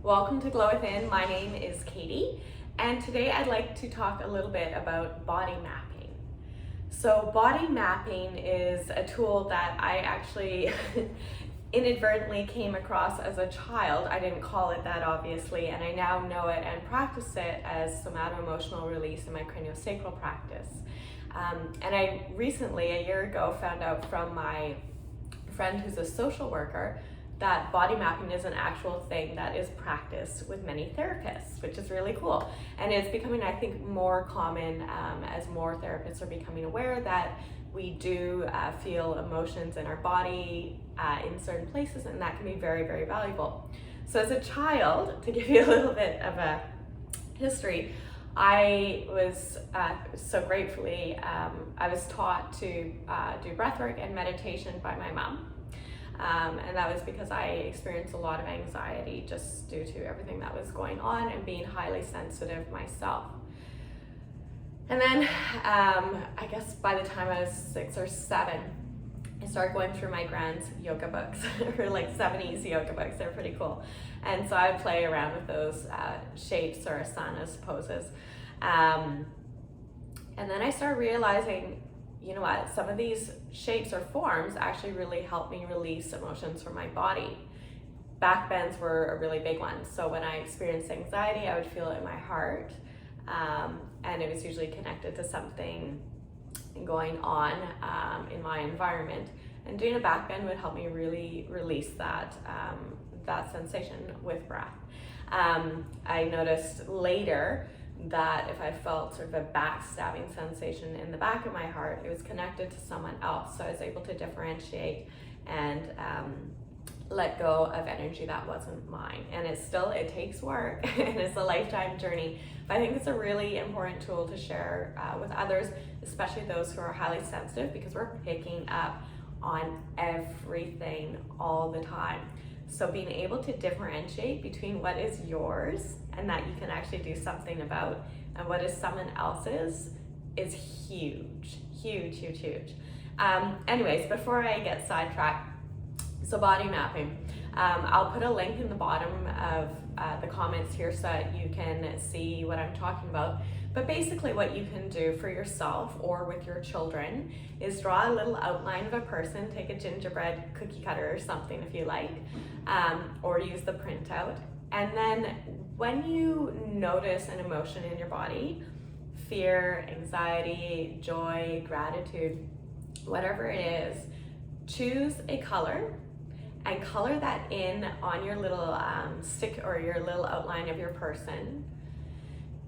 Welcome to Glow Within. My name is Katie, and today I'd like to talk a little bit about body mapping. So body mapping is a tool that I actually inadvertently came across as a child. I didn't call it that, obviously, and I now know it and practice it as somatoemotional release in my craniosacral practice. And I recently, a year ago, found out from my friend who's a social worker that body mapping is an actual thing that is practiced with many therapists, which is really cool. And it's becoming, I think, more common as more therapists are becoming aware that we do feel emotions in our body in certain places, and that can be very, very valuable. So as a child, to give you a little bit of a history, I was so gratefully, I was taught to do breathwork and meditation by my mom. And that was because I experienced a lot of anxiety just due to everything that was going on and being highly sensitive myself. And then I guess by the time I was 6 or 7, I started going through my grand's yoga books, or like 70s yoga books. They're pretty cool. And so I would play around with those shapes or asanas poses. And then I started realizing, you know what, some of these shapes or forms actually really help me release emotions from my body. Back bends were a really big one. So when I experienced anxiety, I would feel it in my heart. And it was usually connected to something going on in my environment. And doing a back bend would help me really release that, that sensation with breath. I noticed later that if I felt sort of a backstabbing sensation in the back of my heart, it was connected to someone else. So I was able to differentiate and let go of energy that wasn't mine. And it takes work and it's a lifetime journey. But I think it's a really important tool to share with others, especially those who are highly sensitive, because we're picking up on everything all the time. So being able to differentiate between what is yours and that you can actually do something about and what is someone else's is huge, huge, huge, huge. Anyways, before I get sidetracked, so body mapping. I'll put a link in the bottom of the comments here so that you can see what I'm talking about. But basically what you can do for yourself or with your children is draw a little outline of a person, take a gingerbread cookie cutter or something if you like, or use the printout. And then when you notice an emotion in your body, fear, anxiety, joy, gratitude, whatever it is, choose a color and color that in on your little stick or your little outline of your person.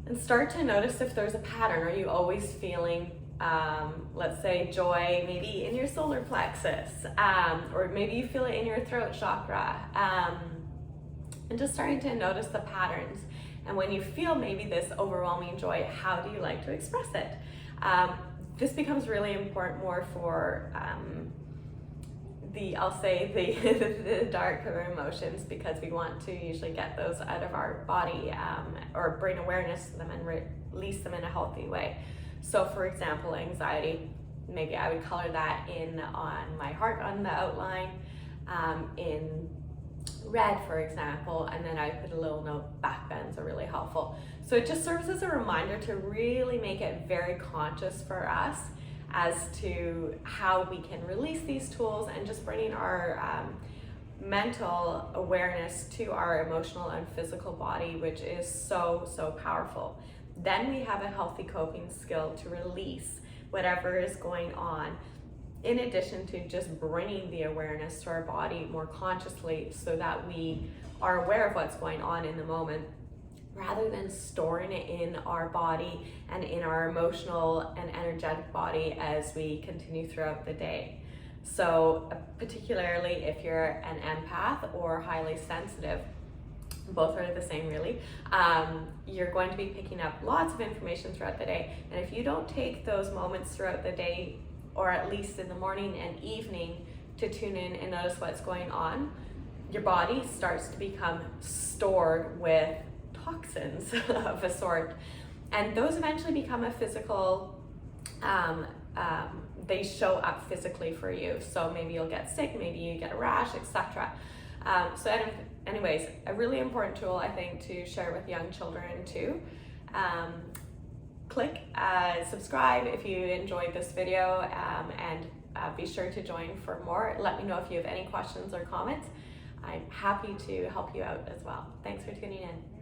And start to notice if there's a pattern. Are you always feeling, let's say, joy maybe in your solar plexus, or maybe you feel it in your throat chakra, and just starting to notice the patterns. And when you feel maybe this overwhelming joy, how do you like to express it? This becomes really important more for I'll say the darker emotions, because we want to usually get those out of our body or bring awareness to them and release them in a healthy way. So for example, anxiety, maybe I would color that in on my heart on the outline in red, for example, and then I put a little note, back bends are really helpful. So it just serves as a reminder to really make it very conscious for us as to how we can release these tools and just bringing our mental awareness to our emotional and physical body, which is so, so powerful. Then we have a healthy coping skill to release whatever is going on, in addition to just bringing the awareness to our body more consciously so that we are aware of what's going on in the moment, rather than storing it in our body and in our emotional and energetic body as we continue throughout the day. So particularly if you're an empath or highly sensitive, both are the same really, you're going to be picking up lots of information throughout the day. And if you don't take those moments throughout the day, or at least in the morning and evening, to tune in and notice what's going on, your body starts to become stored with toxins of a sort, and those eventually become a physical, they show up physically for you. So maybe you'll get sick, maybe you get a rash, etc. So anyways, a really important tool, I think, to share with young children too. Click subscribe if you enjoyed this video, and be sure to join for more. Let me know if you have any questions or comments. I'm happy to help you out as well. Thanks for tuning in.